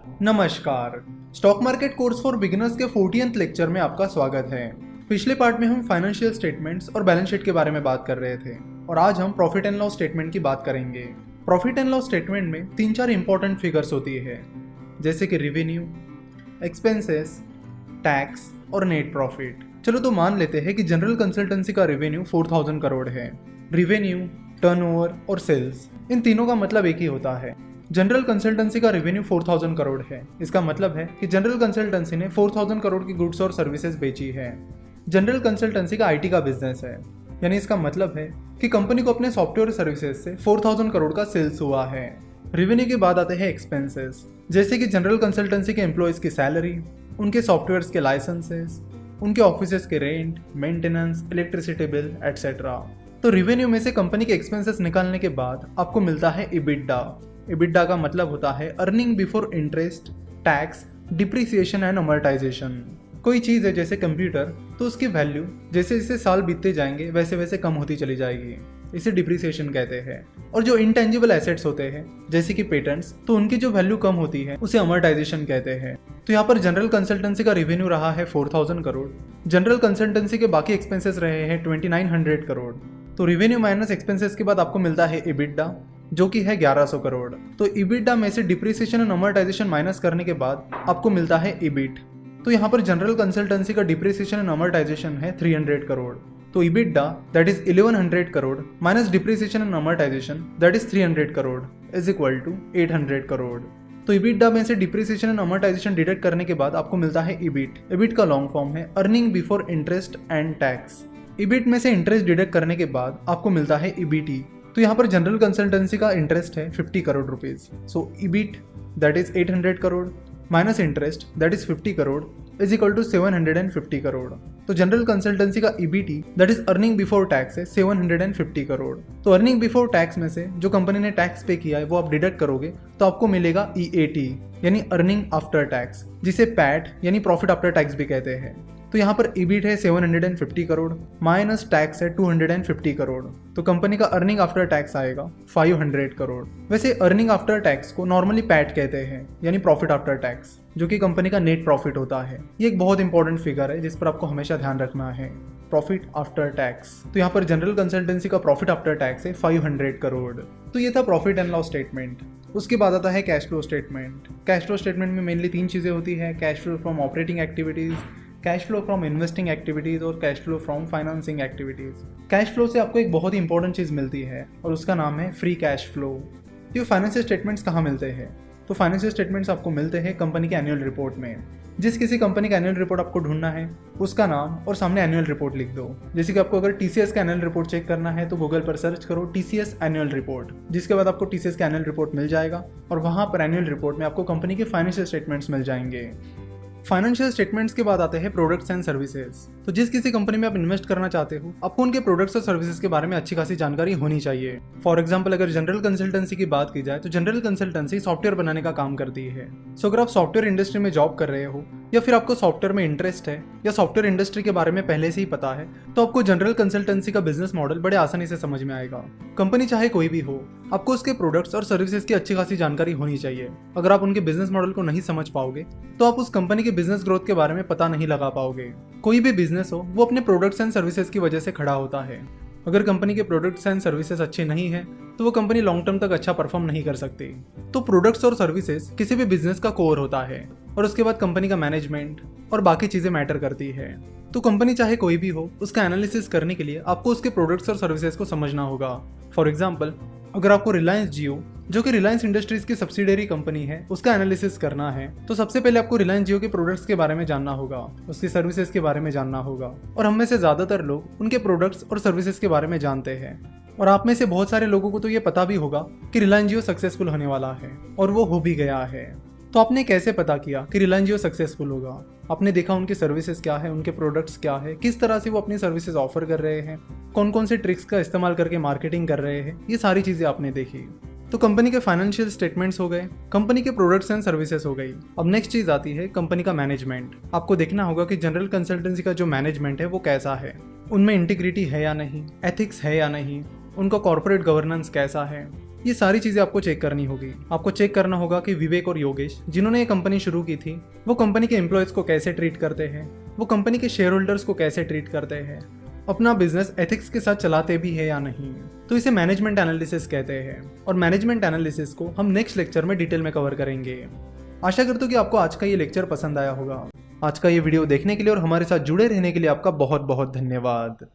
नमस्कार। Stock market course for beginners के 40th lecture में आपका स्वागत है। पिछले पार्ट में हम फाइनेंशियल स्टेटमेंट्स और बैलेंस शीट के बारे में बात कर रहे थे और आज हम प्रॉफिट एंड लॉस स्टेटमेंट की बात करेंगे। प्रॉफिट एंड लॉस स्टेटमेंट में 3-4 इंपॉर्टेंट फिगर्स होती है, जैसे कि रेवेन्यू, एक्सपेंसेस, टैक्स और नेट प्रॉफिट। चलो तो मान लेते हैं कि जनरल कंसल्टेंसी का रेवेन्यू 4000 करोड़ है। रेवेन्यू, टर्नओवर और सेल्स, इन तीनों का मतलब एक ही होता है। जनरल कंसल्टेंसी का रेवेन्यू 4000 करोड़ है। इसका मतलब है कि जनरल कंसल्टेंसी ने 4000 करोड़ की गुड्स और सर्विसेज बेची है। जनरल कंसल्टेंसी का आईटी का बिजनेस है, यानी इसका मतलब है कि कंपनी को अपने सॉफ्टवेयर सर्विसेज से 4000 करोड़ का सेल्स हुआ है। रेवेन्यू के बाद आते हैं एक्सपेंसेस, जैसे कि जनरल कंसल्टेंसी के एम्प्लॉयज की सैलरी, उनके सॉफ्टवेयर के लाइसेंसेस, उनके ऑफिसेज के rent, maintenance, electricity bill etcetera. तो रेवेन्यू में से कंपनी के एक्सपेंसेस निकालने के बाद आपको मिलता है इबिडा। इबिडा का मतलब होता है earning before interest, tax, depreciation and amortisation. कोई चीज़ है जैसे कंप्यूटर, तो उसकी वैल्यू जैसे जैसे साल बीतते जाएंगे वैसे वैसे कम होती चली जाएगी, इसे डिप्रिसिएशन कहते हैं। और जो इंटेंजिबल एसेट्स होते हैं जैसे कि पेटेंट्स, तो उनकी जो वैल्यू कम होती है उसे अमोर्टाइजेशन कहते हैं। तो यहाँ पर जनरल कंसल्टेंसी का रेवेन्यू रहा है 4000 करोड़। जनरल कंसल्टेंसी के बाकी एक्सपेंसेस रहे हैं 2900 करोड़। तो रेवेन्यू माइनस एक्सपेंसेस के बाद आपको मिलता है इबिडा, जो कि है 1100 करोड़। तो इबिडा में से डिप्रिसिएशन और अमोर्टाइजेशन माइनस करने के बाद आपको मिलता है इबिट। तो यहाँ पर जनरल कंसल्टेंसी का डिप्रिसिएशन एंड अमोर्टाइजेशन है 300 करोड़। तो EBITDA that is 1100 crore minus depreciation and amortization that is 300 crore is equal to 800 crore. तो इबिडा में से डिप्रिसिएशन एंड अमोर्टाइजेशन डिडक्ट करने के बाद आपको मिलता है इबिट। इबिट का लॉन्ग फॉर्म है earning before interest and tax. EBIT में से इंटरेस्ट डिडक्ट करने के बाद आपको मिलता है ईबीटी। तो यहाँ पर जनरल कंसल्टेंसी का इंटरेस्ट है 50 crore rupees. So EBIT that is 800 crore minus interest that is 50 crore is equal to 750 crore. तो जनरल कंसल्टेंसी का EBT that is earning before tax है 750 करोड़। तो अर्निंग बिफोर टैक्स में से जो कंपनी ने टैक्स पे किया है वो आप डिडक्ट करोगे तो आपको मिलेगा ईएटी, यानी अर्निंग आफ्टर टैक्स, जिसे पैट यानी प्रॉफिट आफ्टर टैक्स भी कहते हैं। तो यहाँ पर ईबीट है 750 करोड़ माइनस टैक्स है 250 करोड़। तो कंपनी का अर्निंग आफ्टर टैक्स आएगा 500 करोड़। वैसे अर्निंग आफ्टर टैक्स को नॉर्मली पैट कहते हैं, यानी प्रॉफिट आफ्टर टैक्स, जो कि कंपनी का नेट प्रॉफिट होता है। ये एक बहुत इंपॉर्टेंट फिगर है जिस पर आपको हमेशा ध्यान रखना है, प्रॉफिट आफ्टर टैक्स। तो यहाँ पर जनरल कंसल्टेंसी का प्रॉफिट आफ्टर टैक्स है 500 करोड़। तो ये था प्रॉफिट एंड लॉस स्टेटमेंट। उसके बाद आता है cash flow statement. Cash flow statement में मेनली 3 चीज़ें होती है, cash flow from operating activities, cash flow from investing activities और cash flow from financing activities. Cash flow से आपको एक बहुत ही इंपॉर्टेंट चीज़ मिलती है और उसका नाम है फ्री कैश फ्लो। ये फाइनेंशियल स्टेटमेंट्स कहाँ मिलते हैं? तो फाइनेंशियल स्टेटमेंट्स आपको मिलते हैं कंपनी के एनुअल रिपोर्ट में। जिस किसी कंपनी का एनुअल रिपोर्ट आपको ढूंढना है उसका नाम और सामने एनुअल रिपोर्ट लिख दो। जैसे कि आपको अगर टीसीएस का एनुअल रिपोर्ट चेक करना है तो गूगल पर सर्च करो टीसीएस एनुअल रिपोर्ट, जिसके बाद आपको टीसीएस का एनुअल रिपोर्ट मिल जाएगा और वहाँ पर एनुअल रिपोर्ट में आपको कंपनी के फाइनेंशियल स्टेटमेंट्स मिल जाएंगे। फाइनेंशियल स्टेटमेंट्स के बाद आते हैं प्रोडक्ट्स एंड सर्विसेज। तो जिस किसी कंपनी में आप इन्वेस्ट करना चाहते हो आपको उनके प्रोडक्ट्स और सर्विसेज के बारे में अच्छी खासी जानकारी होनी चाहिए। फॉर एग्जांपल अगर जनरल कंसल्टेंसी की बात की जाए तो जनरल कंसल्टेंसी सॉफ्टवेयर बनाने का काम करती है। सो अगर आप सॉफ्टवेयर इंडस्ट्री में जॉब कर रहे हो या फिर आपको सॉफ्टवेयर में इंटरेस्ट है या सॉफ्टवेयर इंडस्ट्री के बारे में पहले से ही पता है तो आपको जनरल कंसल्टेंसी का बिजनेस मॉडल बड़े आसानी से समझ में आएगा। कंपनी चाहे कोई भी हो, आपको उसके प्रोडक्ट्स और सर्विसेज की अच्छी खासी जानकारी होनी चाहिए। अगर आप उनके बिजनेस मॉडल को नहीं समझ पाओगे तो आप उस कंपनी के बिजनेस ग्रोथ के बारे में पता नहीं लगा पाओगे। कोई भी बिजनेस हो वो अपने प्रोडक्ट्स एंड सर्विसेज की वजह से खड़ा होता है। अगर कंपनी के प्रोडक्ट्स एंड सर्विसेज अच्छे नहीं है तो वो कंपनी लॉन्ग टर्म तक अच्छा परफॉर्म नहीं कर सकती। तो प्रोडक्ट्स और सर्विसेज किसी भी बिजनेस का कोर होता है और उसके बाद कंपनी का मैनेजमेंट और बाकी चीजें मैटर करती है। तो कंपनी चाहे कोई भी हो उसका एनालिसिस करने के लिए आपको उसके प्रोडक्ट्स और सर्विसेज को समझना होगा। फॉर एग्जाम्पल अगर आपको रिलायंस जियो, जो कि रिलायंस इंडस्ट्रीज की सब्सिडरी कंपनी है, उसका एनालिसिस करना है तो सबसे पहले आपको रिलायंस जियो के प्रोडक्ट्स के बारे में जानना होगा, उसकी सर्विसेज के बारे में जानना होगा। और हम में से ज्यादातर लोग उनके प्रोडक्ट्स और सर्विसेज के बारे में जानते हैं और आप में से बहुत सारे लोगों को तो ये पता भी होगा कि रिलायंस जियो सक्सेसफुल होने वाला है और वो हो भी गया है। तो आपने कैसे पता किया कि रिलायंस जियो सक्सेसफुल होगा? आपने देखा उनकी सर्विसेज क्या है, उनके प्रोडक्ट्स क्या है, किस तरह से वो अपनी सर्विसेज ऑफर कर रहे हैं, कौन कौन से ट्रिक्स का इस्तेमाल करके मार्केटिंग कर रहे हैं, ये सारी चीजें आपने देखी। तो कंपनी के फाइनेंशियल स्टेटमेंट्स हो गए, कंपनी के प्रोडक्ट्स एंड सर्विसेज हो गई। अब नेक्स्ट चीज आती है कंपनी का मैनेजमेंट। आपको देखना होगा कि जनरल कंसल्टेंसी का जो मैनेजमेंट है वो कैसा है, उनमें इंटीग्रिटी है या नहीं, एथिक्स है या नहीं, उनका कॉर्पोरेट गवर्नेंस कैसा है, ये सारी चीज़ें आपको चेक करनी होगी। आपको चेक करना होगा कि विवेक और योगेश जिन्होंने ये कंपनी शुरू की थी वो कंपनी के एम्प्लॉयज़ को कैसे ट्रीट करते हैं, वो कंपनी के शेयर होल्डर्स को कैसे ट्रीट करते हैं, अपना बिजनेस एथिक्स के साथ चलाते भी है या नहीं। तो इसे मैनेजमेंट एनालिसिस कहते हैं और मैनेजमेंट एनालिसिस को हम नेक्स्ट लेक्चर में डिटेल में कवर करेंगे। आशा करता हूँ कि आपको आज का ये लेक्चर पसंद आया होगा। आज का ये वीडियो देखने के लिए और हमारे साथ जुड़े रहने के लिए आपका बहुत बहुत धन्यवाद।